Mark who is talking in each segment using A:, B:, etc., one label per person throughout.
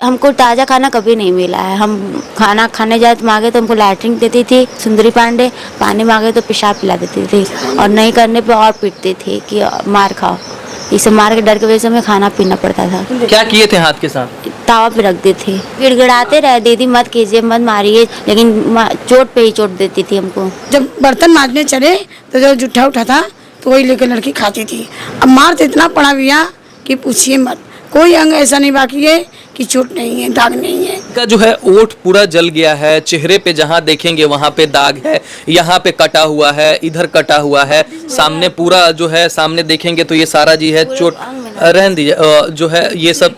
A: हमको ताज़ा खाना कभी नहीं मिला है। हम खाना खाने जाए तो मांगे तो हमको लैट्रिन देती थी सुंदरी पांडे, पानी मांगे तो पेशाब पिला देती थी और नहीं करने पे और पीटती थी कि मार खाओ। इसे मार के डर की वजह से हमें खाना पीना पड़ता था।
B: क्या किए थे हाथ के साथ?
A: तावा पे रख दी थी, गिड़गिड़ाते रहे दीदी मत कीजिए मत मारिए, लेकिन चोट पे ही चोट देती थी हमको।
C: जब बर्तन मांजने चले तो जो जूठा उठा था तो वही लेकर लड़की खाती थी। अब मार तो इतना पड़ा भैया कि पूछिए मत, कोई अंग ऐसा नहीं बाकी है कि चोट नहीं है, दाग नहीं है।
B: का जो है ओठ पूरा जल गया है, चेहरे पे जहाँ देखेंगे वहाँ पे दाग है, यहाँ पे कटा हुआ है, इधर कटा हुआ है, सामने पूरा जो है सामने देखेंगे तो ये सारा जी है चोट। रहने दीजिए, जो है ये सब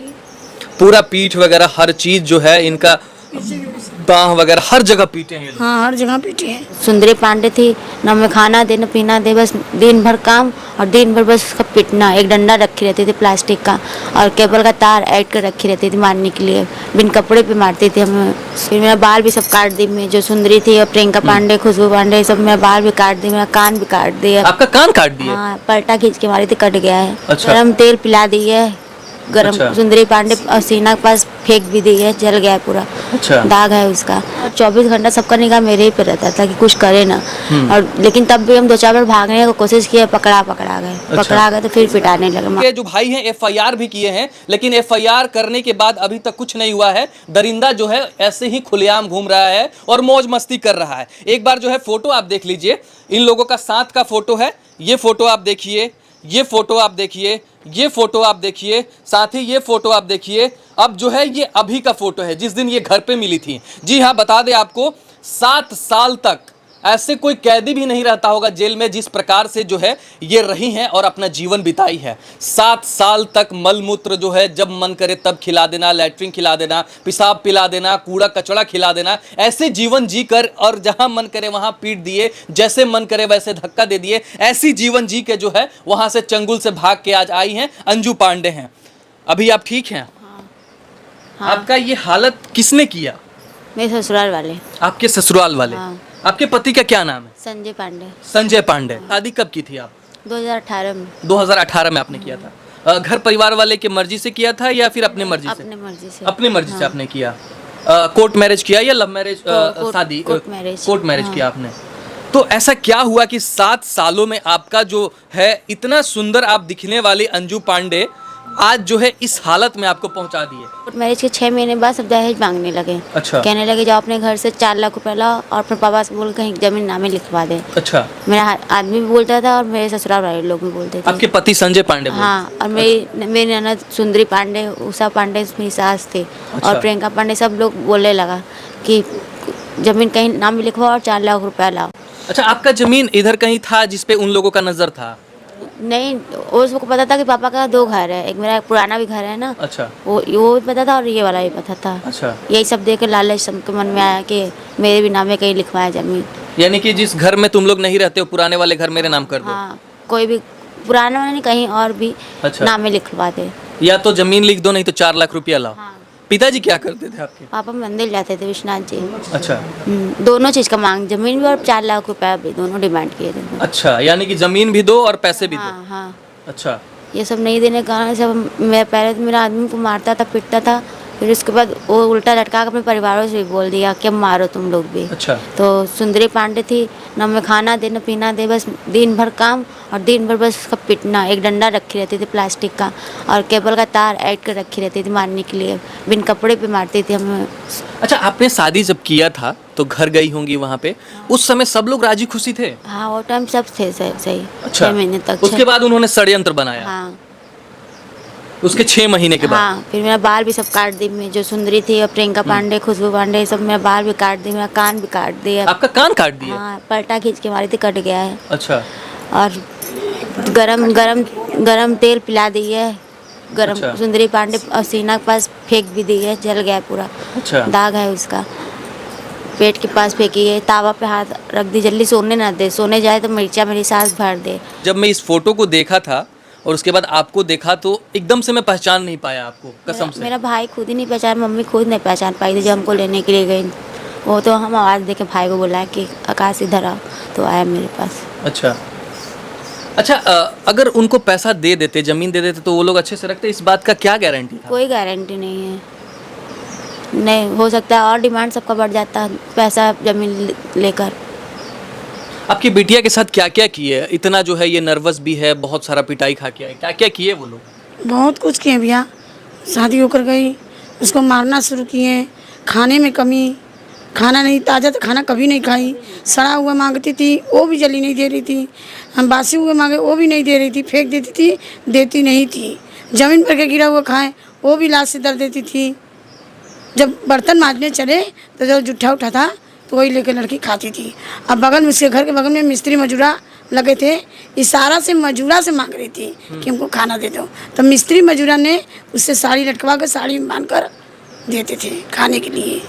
B: पूरा पीठ वगैरह हर चीज जो है इनका बाह वगैरह हर जगह पीटे हैं।
C: हाँ हर जगह पीटे हैं।
A: सुंदरी पांडे थी, न हमें खाना दे न पीना दे, बस दिन भर काम और दिन भर बस उसका पिटना। एक डंडा रखी रहती थी प्लास्टिक का और केबल का तार ऐड कर रखी रहती थी मारने के लिए, बिन कपड़े पे मारती थी हमें। फिर मेरा बाल भी सब काट दी, मैं जो सुंदरी थी और प्रियंका पांडे, खुशबू पांडे, सब मेरा बाल भी काट दी, मेरा कान भी काट दिया।
B: आपका कान काट दिया?
A: हाँ, पलटा खींच के मारी थी, कट गया है।
B: अच्छा।
A: गरम तेल पिला दी है, गरम।
B: अच्छा।
A: सुंदरी पांडे सीना के पास फेंक भी दी है, जल गया है पूरा।
B: अच्छा।
A: दाग है उसका। 24 घंटा सबका निगाह मेरे ही पे रहता था कि कुछ करे ना, और लेकिन तब भी हम 2-4 बार भागने की कोशिश किए, पकड़ा गए। पकड़ा गए तो फिर पिटाने लगे।
B: ये जो भाई हैं एफआईआर भी किए हैं, लेकिन एफआईआर करने के बाद अभी तक कुछ नहीं हुआ है। दरिंदा जो है ऐसे ही खुलेआम घूम रहा है और मौज मस्ती कर रहा है। एक बार जो है फोटो आप देख लीजिए, इन लोगों का साथ का फोटो है, ये फोटो आप देखिए, ये फोटो आप देखिए, ये फोटो आप देखिए, साथ ही ये फोटो आप देखिए। अब जो है ये अभी का फोटो है जिस दिन ये घर पे मिली थी। जी हाँ, बता दें आपको 7 साल तक ऐसे कोई कैदी भी नहीं रहता होगा जेल में जिस प्रकार से जो है ये रही हैं और अपना जीवन बिताई है। 7 साल तक मलमूत्र जो है जब मन करे तब खिला देना, लैट्रिन खिला देना, पेशाब पिला देना, कूड़ा कचड़ा खिला देना, ऐसे जीवन जी कर और जहां मन करे वहां पीट दिए, जैसे मन करे वैसे धक्का दे दिए। ऐसी जीवन जी के जो है वहां से चंगुल से भाग के आज आई हैं अंजू पांडे हैं। अभी आप ठीक हैं?
A: हाँ।
B: आपका ये हालत किसने किया?
A: मेरे ससुराल वाले।
B: आपके ससुराल वाले?
A: हाँ।
B: आपके पति का क्या नाम है?
A: संजय पांडे।
B: संजय पांडे। शादी कब की थी आप?
A: 2018 में।
B: 2018 में आपने किया था। घर परिवार वाले की मर्जी से किया था या फिर अपने मर्जी से?
A: अपने मर्जी से।
B: अपने मर्जी से
A: हाँ।
B: आपने किया। कोर्ट मैरिज किया या लव मैरिज? शादी
A: कोर्ट मैरिज।
B: कोर्ट मैरिज
A: हाँ।
B: किया आपने। तो ऐसा क्या हुआ कि 7 सालों में आपका जो है इतना सुंदर आप दिखने वाली अंजू पांडे आज जो है इस हालत में आपको पहुंचा दिए?
A: कोर्ट मैरिज के 6 महीने बाद सब दहेज मांगने लगे।
B: अच्छा।
A: कहने लगे जाओ अपने घर से 4 लाख रुपए लाओ और अपने पापा से बोल कहीं जमीन नामे लिखवा दे।
B: अच्छा।
A: मेरा आदमी भी बोलता था और मेरे ससुराल वाले लोग भी बोलते थे।
B: आपके पति संजय पांडे?
A: हाँ, और मेरी ननद सुंदरी पांडे, उषा पांडे मेरी सास थी।
B: अच्छा।
A: और प्रियंका पांडे, सब लोग बोलने लगा कि जमीन कहीं नाम लिखवाओ और 4 लाख रुपया लाओ।
B: अच्छा, आपका जमीन इधर कहीं था जिसपे उन लोगों का नजर था?
A: नहीं, उसको पता था कि पापा का 2 घर है, एक मेरा पुराना भी घर है ना।
B: अच्छा।
A: वो भी पता था और ये वाला भी पता था।
B: अच्छा।
A: यही सब देख के लालच सबके मन में आया कि मेरे भी नाम में कहीं लिखवाया जमीन।
B: यानी कि जिस घर में तुम लोग नहीं रहते हो पुराने वाले घर मेरे नाम कर दो।
A: हाँ, कोई भी पुराना वाला नहीं, कहीं और भी
B: अच्छा।
A: नाम में लिखवा दे।
B: या तो जमीन लिख दो नहीं तो 4 लाख रुपया लाओ।
A: हाँ।
B: पिताजी क्या करते थे आपके?
A: पापा मंदिर जाते थे, विश्वनाथ जी।
B: अच्छा।
A: दोनों चीज का मांग, जमीन भी और 4 लाख रुपया भी, दोनों डिमांड किए थे।
B: अच्छा, यानी कि जमीन भी दो और पैसे भी दो।
A: हाँ हाँ।
B: अच्छा।
A: ये सब नहीं देने के कारण सब मैं पहले तो मेरा आदमी को मारता था, पिटता था, फिर उसके बाद वो उल्टा लटका के अपने परिवारों से भी बोल दिया कि मारो तुम लोग भी।
B: अच्छा।
A: तो सुंदरी पांडे थी, न हमें खाना दे न पीना दे, बस दिन भर काम और दिन भर बस उसका पिटना। एक डंडा रखी रहती थी प्लास्टिक का और केबल का तार ऐड कर रखी रहती थी मारने के लिए, बिन कपड़े पे मारती थी हमें।
B: अच्छा, आपने शादी जब किया था तो घर गई होंगी वहाँ पे, उस समय सब लोग राजी खुशी थे?
A: हाँ, वो टाइम सब थे सही।
B: अच्छा।
A: 6 महीने तक।
B: उसके बाद उन्होंने षड्यंत्र बनाया?
A: हाँ।
B: उसके 6 महीने के बाद?
A: हाँ, फिर मेरा बाल भी सब काट दी, मैं जो सुंदरी थी और प्रियंका पांडे, खुशबू पांडे, सब मेरा बाल भी काट दी, मेरा कान भी काट दिया।
B: आपका कान काट दिया?
A: हाँ, पलटा खींच के मारी थी, कट गया है।
B: अच्छा।
A: और गरम तेल पिला दी है, गरम।
B: अच्छा।
A: सुंदरी पांडे सीना के पास फेंक भी दी है, जल गया है पूरा।
B: अच्छा।
A: दाग है उसका। पेट के पास फेंकी है, तावा पे हाथ रख दी, जल्दी सोने ना दे, सोने जाए तो मिर्चा मेरी सास भर दे।
B: जब मैं इस फोटो को देखा था और उसके बाद आपको देखा तो एकदम से मैं पहचान नहीं पाया आपको, कसम से।
A: मेरा भाई खुद ही नहीं पहचान, मम्मी खुद नहीं पहचान पाई थी जब हमको लेने के लिए गई। वो तो हम आवाज़ दे के भाई को बुलाया कि आकाश इधर आओ, तो आया मेरे पास।
B: अच्छा। अच्छा, अगर उनको पैसा दे देते, जमीन दे देते तो वो लोग अच्छे से रखते, इस बात का क्या गारंटी था?
A: कोई गारंटी नहीं है। नहीं हो सकता है, और डिमांड सबका बढ़ जाता है पैसा ज़मीन लेकर।
B: आपकी बिटिया के साथ क्या क्या किए? इतना जो है ये नर्वस भी है, बहुत सारा पिटाई खा के आई, क्या क्या किए वो लोग?
C: बहुत कुछ किए भैया। शादी होकर गई, उसको मारना शुरू किए, खाने में कमी, खाना नहीं, ताज़ा तो खाना कभी नहीं खाई, सड़ा हुआ मांगती थी वो भी जल्दी नहीं दे रही थी, हम बासी हुए मांगे वो भी नहीं दे रही थी, फेंक देती थी, देती नहीं थी, ज़मीन पर के गिरा हुआ खाए वो भी लाश से दर देती थी। जब बर्तन मांजने चले तो जो जुट्ठा उठा था तो वही लेकर लड़की खाती थी। अब बगल में, उसके घर के बगल में मिस्त्री मजूरा लगे थे, इशारा से मजूरा से मांग रही थी कि हमको खाना दे दो, तो मिस्त्री मजूरा ने उससे साड़ी लटकवा कर साड़ी में बांध कर देते थे खाने के लिए।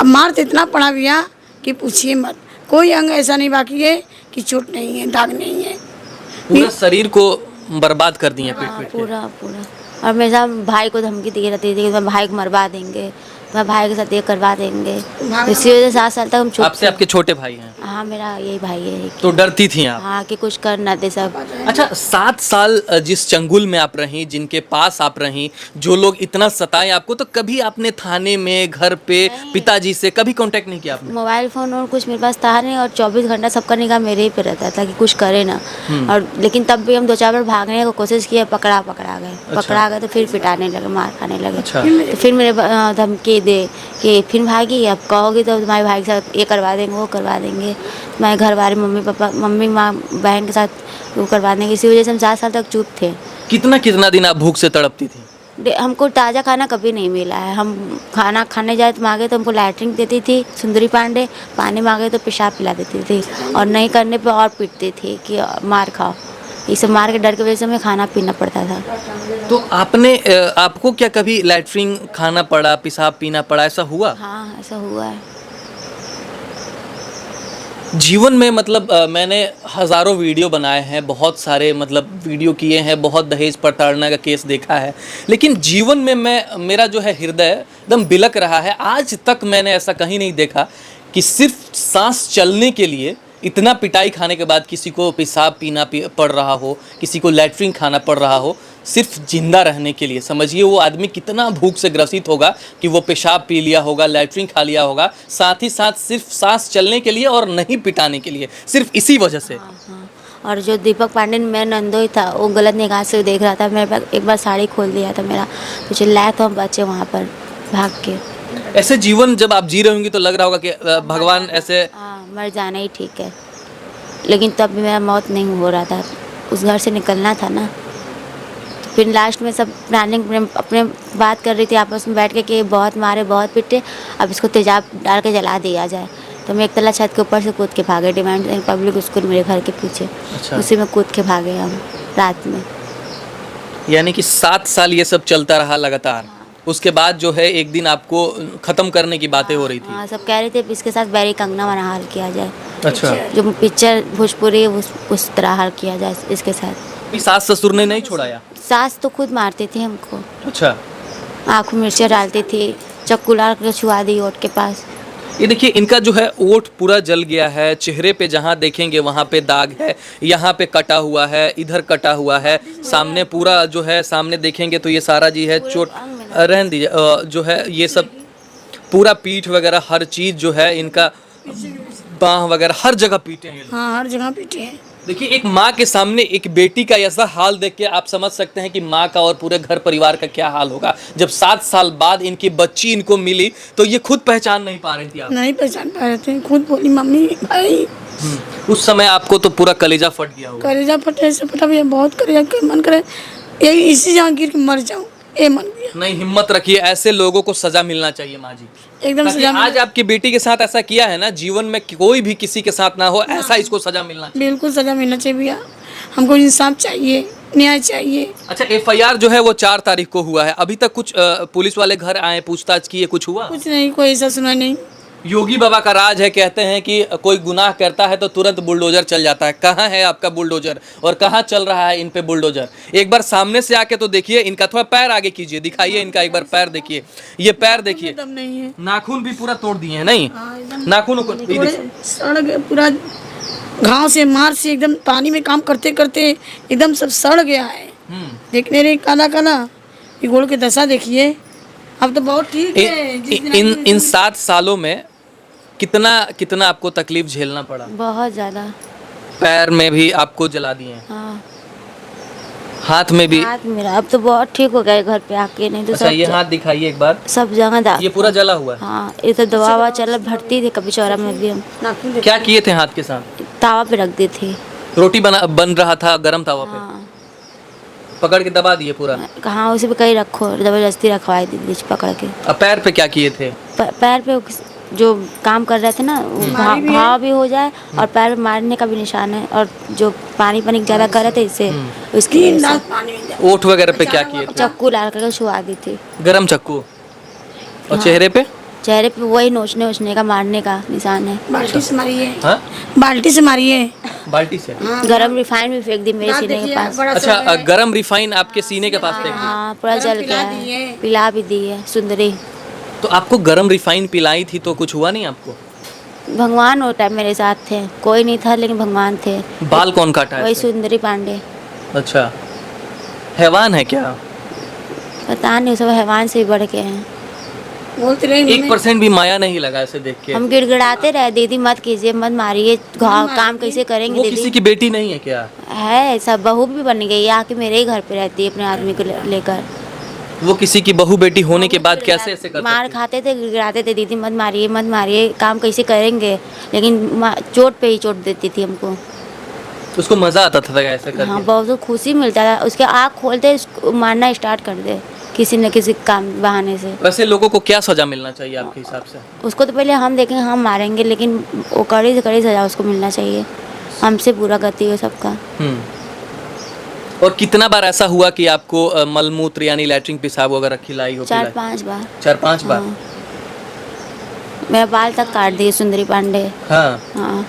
C: अब मार तो इतना पड़ा भैया कि पूछिए मत, कोई अंग ऐसा नहीं बाकी है कि चोट नहीं है, दाग नहीं है,
B: पूरा शरीर को बर्बाद कर दिए पीट पीट के।
A: पूरा पूरा। और मेरे साथ भाई को धमकी दी रहती थी कि मैं भाई को मरवा देंगे, मैं भाई के साथ ये करवा देंगे। इसी वजह से 7 साल तक हम चुप
B: आपसे
A: थे।
B: आपके छोटे भाई हैं?
A: हाँ, मेरा यही भाई है।
B: तो डरती थी आप?
A: हाँ, कि कुछ कर ना दे सब।
B: अच्छा, 7 साल जिस चंगुल में आप रहीं, जिनके पास आप रहीं, जो लोग इतना सताए आपको, तो कभी आपने थाने में, घर पे, पिताजी से कभी कांटेक्ट नहीं किया आपने?
A: मोबाइल फ़ोन और कुछ मेरे पास था नहीं, और 24 घंटा सबका निगाह मेरे ही पे रहता था कि कुछ करे ना। और लेकिन तब भी हम 2-4 बार भागने की कोशिश किए, पकड़ा गए तो फिर पिटाने लगे, मार खाने लगे।
B: अच्छा।
A: तो फिर मेरे धमकी दे कि फिर भागी, अब कहोगी तो तुम्हारे भाई के साथ ये करवा देंगे, वो करवा देंगे, तुम्हारे घर वाले मम्मी माँ बहन के साथ वो करवा देंगे। इसी वजह से हम 7 साल तक चुप थे।
B: कितना दिन आप भूख से तड़पती थी?
A: हमको ताज़ा खाना कभी नहीं मिला है। हम खाना खाने जाए तो मांगे तो हमको लैट्रिन देती थी सुंदरी पांडे, पानी मांगे तो पेशाब पिला देती थी, और नहीं करने पे और पीटती थी कि मार खाओ। ये सब मार के डर की वजह से हमें खाना पीना पड़ता था।
B: तो आपको क्या कभी लैट्रिन खाना पड़ा, पेशाब पीना पड़ा, ऐसा हुआ?
A: हाँ, ऐसा हुआ है।
B: जीवन में मतलब मैंने हज़ारों वीडियो बनाए हैं, बहुत सारे मतलब वीडियो किए हैं, बहुत दहेज प्रताड़ना का केस देखा है, लेकिन जीवन में मेरा जो है हृदय एकदम बिलक रहा है। आज तक मैंने ऐसा कहीं नहीं देखा कि सिर्फ सांस चलने के लिए इतना पिटाई खाने के बाद किसी को पेशाब पीना पड़ रहा हो, किसी को लैट्रिन खाना पड़ रहा हो, सिर्फ जिंदा रहने के लिए। समझिए वो आदमी कितना भूख से ग्रसित होगा कि वो पेशाब पी लिया होगा, लैट्रिन खा लिया होगा, साथ ही साथ सिर्फ सांस चलने के लिए और नहीं पिटाने के लिए, सिर्फ इसी वजह से।
A: हाँ। और जो दीपक पांडे मेरा नंदोई था, वो गलत निगाह से देख रहा था मेरे पास, एक बार साड़ी खोल दिया था मेरा, तो चिल्लाया तो हम बच्चे वहाँ पर भाग के।
B: ऐसे जीवन जब आप जी रहे होंगे तो लग रहा होगा कि भगवान ऐसे।
A: हाँ, मर जाना ही ठीक है, लेकिन तब भी मेरा मौत नहीं हो रहा था, उस घर से निकलना था ना। तो फिर लास्ट में सब प्लानिंग अपने बात कर रही थी आपस में बैठ के कि बहुत मारे, बहुत पिटे, अब इसको तेजाब डाल के जला दिया जाए। तो मैं 1 तला छत के ऊपर से कूद के भागे, डिमांड पब्लिक स्कूल मेरे घर के पीछे।
B: अच्छा।
A: उसी में कूद के भागे हम रात में।
B: यानी कि 7 साल ये सब चलता रहा लगातार। उसके बाद जो है एक दिन आपको खत्म करने की बातें हो रही थी।
A: हाँ, सब कह रहे थे इसके साथ बैरी कंगना वाला हाल किया जाए।
B: अच्छा।
A: जो पिक्चर भोजपुरी उस तरह हाल किया जाए इसके साथ।
B: सास ससुर ने नहीं छोड़ाया?
A: सास तो खुद मारती थी हमको।
B: अच्छा।
A: आँखों में मिर्चा डालती थी, चक्कू ला के छुआ दी ओट के पास।
B: ये देखिए इनका जो है ओठ पूरा जल गया है, चेहरे पे जहाँ देखेंगे वहाँ पे दाग है, यहाँ पे कटा हुआ है, इधर कटा हुआ है, सामने पूरा जो है सामने देखेंगे तो ये सारा जी है चोट। रहने दीजिए, जो है ये सब पूरा पीठ वगैरह हर चीज़ जो है इनका, बाह वगैरह हर जगह पीटे हैं।
C: हाँ, हर जगह पीटे हैं।
B: देखिए एक माँ के सामने एक बेटी का ऐसा हाल देख के आप समझ सकते हैं कि माँ का और पूरे घर परिवार का क्या हाल होगा। जब 7 साल बाद इनकी बच्ची इनको मिली तो ये खुद पहचान नहीं पा रही थी। आप
C: नहीं पहचान पा रहे थे, खुद बोली मम्मी भाई।
B: उस समय आपको तो पूरा कलेजा फट गया होगा।
C: कलेजा फटे से फटा भैया, बहुत कलेजा के मन करे यही इसी जगह गिर के मर जाऊँ, ये मन गया।
B: नहीं, हिम्मत रखिए, ऐसे लोगों को सजा मिलना चाहिए माँ जी।
C: एकदम
B: ताकि
C: सजा
B: आज आपकी बेटी के साथ ऐसा किया है ना, जीवन में कोई भी किसी के साथ ना हो, ऐसा इसको सजा मिलना चाहिए।
C: बिल्कुल सजा मिलना चाहिए भैया, हमको इंसाफ चाहिए, न्याय चाहिए।
B: अच्छा, एफआईआर जो है वो 4 तारीख को हुआ है, अभी तक कुछ पुलिस वाले घर आए, पूछताछ किए, कुछ हुआ?
C: कुछ नहीं, कोई ऐसा सुना नहीं।
B: योगी बाबा का राज है, कहते हैं कि कोई गुनाह करता है तो तुरंत बुलडोजर चल जाता है। कहाँ है आपका बुलडोजर और कहाँ चल रहा है इन पे बुलडोजर? एक बार सामने से आके तो देखिए, इनका थोड़ा पैर आगे कीजिए, दिखाइए इनका एक बार पैर देखिए, ये पैर देखिए,
C: दम नहीं है,
B: नाखून भी पूरा तोड़ दिए हैं। नहीं, नाखून को
C: सड़ गया पूरा, घाव से मार से एकदम, पानी में काम करते करते एकदम सब सड़ गया है। देखने रे काला काला, ये गोड़ के दशा देखिए, अब तो बहुत ठीक है।
B: इन 7 सालों में कितना आपको तकलीफ झेलना पड़ा?
A: बहुत ज़्यादा।
B: पैर में भी आपको जला दिए हैं,
A: हाँ,
B: हाथ में भी?
A: हाथ मेरा अब तो बहुत ठीक हो गया है घर पे आके, नहीं तो
B: अच्छा, ये हाथ दिखाइए एक बार।
A: सब जगह
B: ये पूरा जला हुआ है?
A: हाँ, ये तो दवा ववा चल भरती थी कभी चौरा में भी हम।
C: नाखून
B: क्या किए थे हाथ के साथ?
A: तावा पे रख दी थी।
B: रोटी बन रहा था गरम तावा पे,
A: हाँ,
B: पकड़ के दबा दिए पूरा?
A: कहाँ उसे भी कहीं रखो, जबरदस्ती रखवाई दी बीच पकड़ के।
B: अब पैर पे क्या किए थे?
A: पैर पे जो काम कर रहे थे ना, वो घाव भी हो जाए और पैर में मारने का भी निशान है, और जो पानी ज़्यादा कर रहे थे इससे उसकी वजह से।
B: ओठ वगैरह पे क्या किए थे?
A: चक्कू लाल करके छुआ दी थी,
B: गरम चक्कू। और चेहरे पे?
A: चेहरे पे वही नोचने वोचने का, मारने का निशान है।
C: बाल्टी से मारी है।
B: हाँ,
C: बाल्टी से मारी है।
B: बाल्टी से?
A: गरम रिफाइन भी फेंक दी मेरे सीने के पास।
B: अच्छा, गरम रिफाइन आपके सीने के पास फेंक दी?
A: हाँ, पूरा जल गया, पिला भी दी है सुंदरी।
B: तो आपको गरम रिफाइन पिलाई थी तो कुछ हुआ नहीं आपको?
A: भगवान वो टाइम मेरे साथ थे, कोई नहीं था लेकिन भगवान थे।
B: बाल कौन काटा है?
A: वही सुंदरी पांडे।
B: अच्छा, हैवान है क्या?
A: पता नहीं, सब हैवान से भी बढ़ के हैं।
C: बोलते रहे
B: 1% भी माया नहीं लगा ऐसे देख के?
A: हम गिड़गिड़ाते रहे, दीदी मत कीजिए, मत मारिए, काम कैसे करेंगे
B: वो
A: दीदी।
B: किसी की बेटी नहीं है क्या?
A: है, सब बहू भी बन गई है, आके मेरे ही घर पे रहती है अपने आदमी को लेकर।
B: वो किसी की बहू बेटी होने के बाद कैसे ऐसे कर
A: मार
B: सकती?
A: खाते थे, गिड़गिड़ाते थे, दीदी मत मारिए मत मारिए, काम कैसे करेंगे, लेकिन चोट पे ही चोट देती थी हमको।
B: उसको मजा आता था ऐसे करके?
A: हाँ, बहुत खुशी मिलता था, उसके आँख खोलते उसको मारना स्टार्ट कर दे किसी न किसी काम बहाने से।
B: वैसे लोगों को क्या सजा मिलना चाहिए आपके हिसाब से?
A: उसको तो पहले हम देखेंगे, हम मारेंगे, लेकिन वो कड़ी से कड़ी सजा उसको मिलना चाहिए। हमसे बुरा गति है सबका।
B: और कितना बार ऐसा हुआ कि आपको मलमूत्र यानी लैट्रिन पेशाब वगैरह खिलाई हो?
A: 4-5 बार।
B: 4-5 बार?
A: हाँ। मेरा बाल तक काट दिए सुंदरी पांडे।
B: हाँ।
A: हाँ,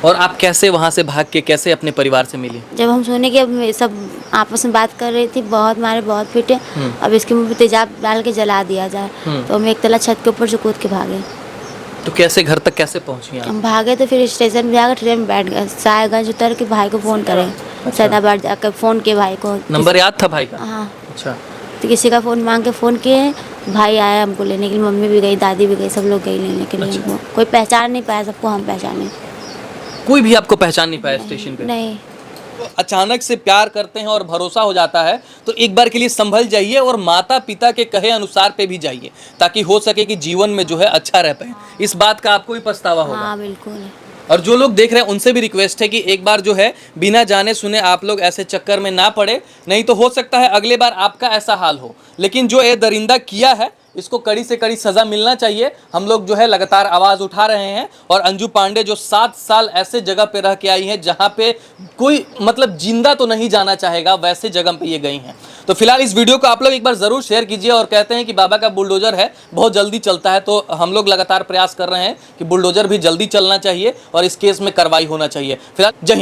B: और आप कैसे वहाँ से भाग के कैसे अपने परिवार से मिली?
A: जब हम सुने कि अब सब आपस में बात कर रही थी, बहुत मारे बहुत पीटे, अब इसके मुंह पे तेजाब डाल के जला दिया जाए, तो हम एक तला छत के ऊपर से कूद के भागे।
B: तो कैसे घर तक कैसे पहुँची आप?
A: हम भागे तो फिर स्टेशन में जाकर ट्रेन में बैठ गए, सायगंज उतर के भाई को फ़ोन करें। सैदाबाद जाकर फ़ोन किए भाई को।
B: नंबर याद था भाई का?
A: हाँ,
B: अच्छा।
A: तो किसी का फ़ोन मांग के फ़ोन किए, भाई आया हमको लेने के लिए, मम्मी भी गई, दादी भी गई, सब लोग गई लेने के लिए।
B: अच्छा।
A: हमको कोई पहचान नहीं पाया, सबको हम पहचाने।
B: कोई भी आपको पहचान नहीं पाया स्टेशन पे?
A: नहीं।
B: अचानक से प्यार करते हैं और भरोसा हो जाता है तो एक बार के लिए संभल जाइए और माता पिता के कहे अनुसार पे भी जाइए, ताकि हो सके कि जीवन में जो है अच्छा रह पाए। इस बात का आपको भी पछतावा होगा।
A: हाँ, बिल्कुल।
B: और जो लोग देख रहे हैं उनसे भी रिक्वेस्ट है कि एक बार जो है बिना जाने सुने आप लोग ऐसे चक्कर में ना पड़े, नहीं तो हो सकता है अगले बार आपका ऐसा हाल हो। लेकिन जो ये दरिंदा किया है इसको कड़ी से कड़ी सज़ा मिलना चाहिए। हम लोग जो है लगातार आवाज़ उठा रहे हैं। और अंजू पांडे जो 7 साल ऐसे जगह पे रह के आई हैं जहाँ पे कोई मतलब जिंदा तो नहीं जाना चाहेगा, वैसे जगह पे ये गई हैं। तो फिलहाल इस वीडियो को आप लोग एक बार ज़रूर शेयर कीजिए। और कहते हैं कि बाबा का बुलडोजर है, बहुत जल्दी चलता है, तो हम लोग लगातार प्रयास कर रहे हैं कि बुलडोजर भी जल्दी चलना चाहिए और इस केस में कार्रवाई होना चाहिए। फिलहाल जय हिंद।